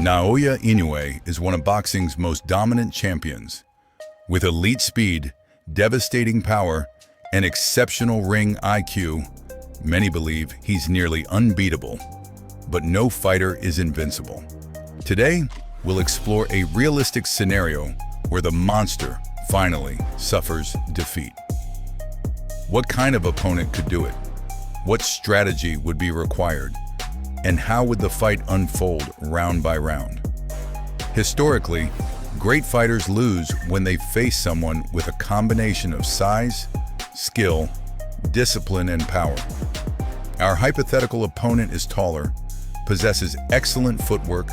Naoya Inoue is one of boxing's most dominant champions. With elite speed, devastating power, and exceptional ring IQ, many believe he's nearly unbeatable. But no fighter is invincible. Today, we'll explore a realistic scenario where the monster finally suffers defeat. What kind of opponent could do it? What strategy would be required? And how would the fight unfold round by round? Historically, great fighters lose when they face someone with a combination of size, skill, discipline, and power. Our hypothetical opponent is taller, possesses excellent footwork,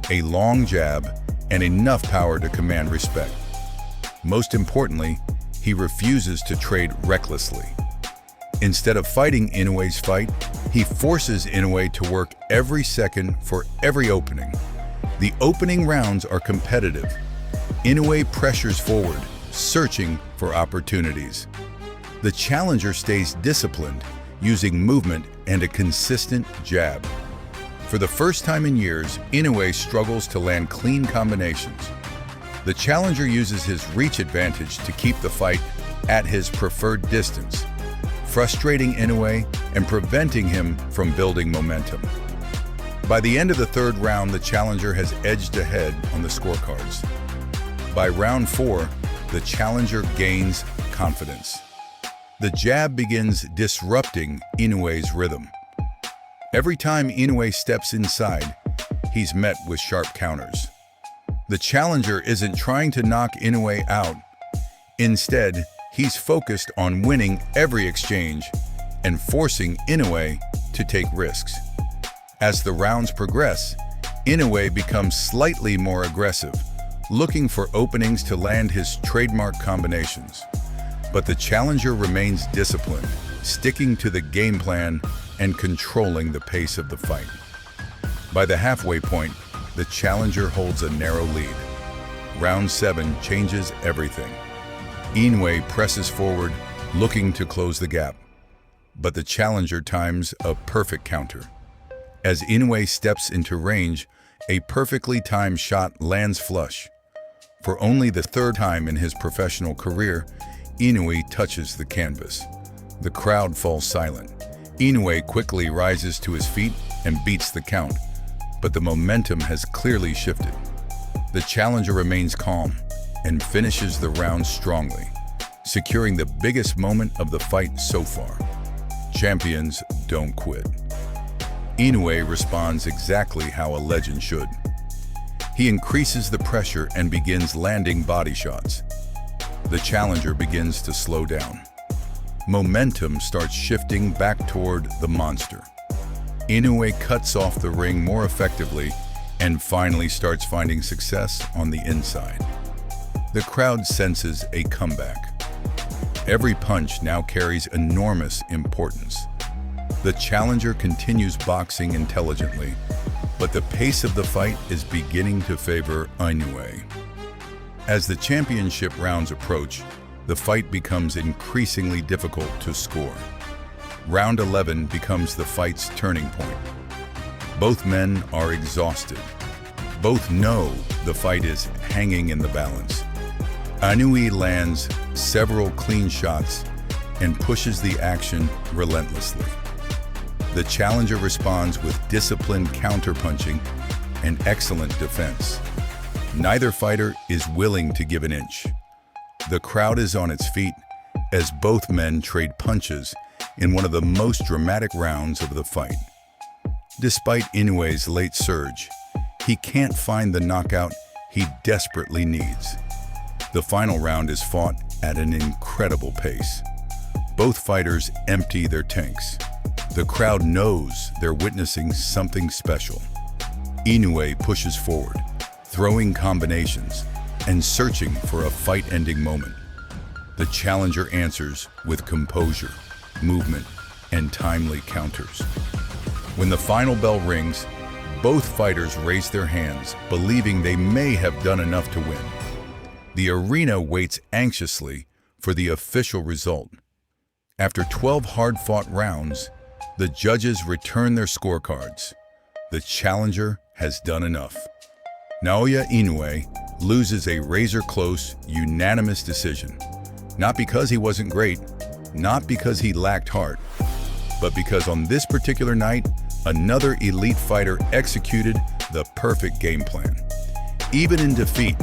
a long jab, and enough power to command respect. Most importantly, he refuses to trade recklessly. Instead of fighting Inoue's fight, he forces Inoue to work every second for every opening. The opening rounds are competitive. Inoue pressures forward, searching for opportunities. The challenger stays disciplined, using movement and a consistent jab. For the first time in years, Inoue struggles to land clean combinations. The challenger uses his reach advantage to keep the fight at his preferred distance, frustrating Inoue and preventing him from building momentum. By the end of the third round, the challenger has edged ahead on the scorecards. By round 4, the challenger gains confidence. The jab begins disrupting Inoue's rhythm. Every time Inoue steps inside, he's met with sharp counters. The challenger isn't trying to knock Inoue out. Instead, he's focused on winning every exchange and forcing Inoue to take risks. As the rounds progress, Inoue becomes slightly more aggressive, looking for openings to land his trademark combinations. But the challenger remains disciplined, sticking to the game plan and controlling the pace of the fight. By the halfway point, the challenger holds a narrow lead. Round 7 changes everything. Inoue presses forward, looking to close the gap. But the challenger times a perfect counter. As Inoue steps into range, a perfectly timed shot lands flush. For only the third time in his professional career, Inoue touches the canvas. The crowd falls silent. Inoue quickly rises to his feet and beats the count, but the momentum has clearly shifted. The challenger remains calm and finishes the round strongly, securing the biggest moment of the fight so far. Champions don't quit. Inoue responds exactly how a legend should. He increases the pressure and begins landing body shots. The challenger begins to slow down. Momentum starts shifting back toward the monster. Inoue cuts off the ring more effectively and finally starts finding success on the inside. The crowd senses a comeback. Every punch now carries enormous importance. The challenger continues boxing intelligently, but the pace of the fight is beginning to favor Inoue. As the championship rounds approach, the fight becomes increasingly difficult to score. Round 11 becomes the fight's turning point. Both men are exhausted. Both know the fight is hanging in the balance. Inoue lands several clean shots and pushes the action relentlessly. The challenger responds with disciplined counterpunching and excellent defense. Neither fighter is willing to give an inch. The crowd is on its feet as both men trade punches in one of the most dramatic rounds of the fight. Despite Inoue's late surge, he can't find the knockout he desperately needs. The final round is fought at an incredible pace. Both fighters empty their tanks. The crowd knows they're witnessing something special. Inoue pushes forward, throwing combinations and searching for a fight-ending moment. The challenger answers with composure, movement, and timely counters. When the final bell rings, both fighters raise their hands, believing they may have done enough to win. The arena waits anxiously for the official result. After 12 hard-fought rounds, the judges return their scorecards. The challenger has done enough. Naoya Inoue loses a razor-close, unanimous decision. Not because he wasn't great, not because he lacked heart, but because on this particular night, another elite fighter executed the perfect game plan. Even in defeat,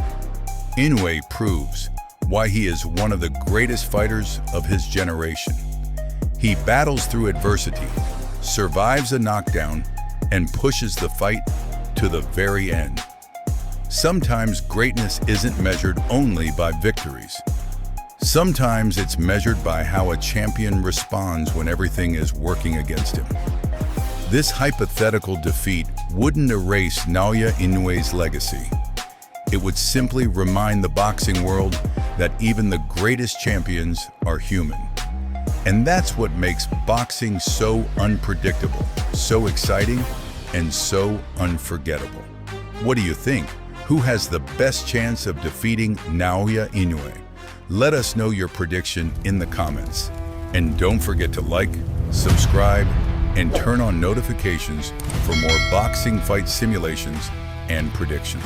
Inoue proves why he is one of the greatest fighters of his generation. He battles through adversity, survives a knockdown, and pushes the fight to the very end. Sometimes greatness isn't measured only by victories. Sometimes it's measured by how a champion responds when everything is working against him. This hypothetical defeat wouldn't erase Naoya Inoue's legacy. It would simply remind the boxing world that even the greatest champions are human. And that's what makes boxing so unpredictable, so exciting, and so unforgettable. What do you think? Who has the best chance of defeating Naoya Inoue? Let us know your prediction in the comments. And don't forget to like, subscribe, and turn on notifications for more boxing fight simulations and predictions.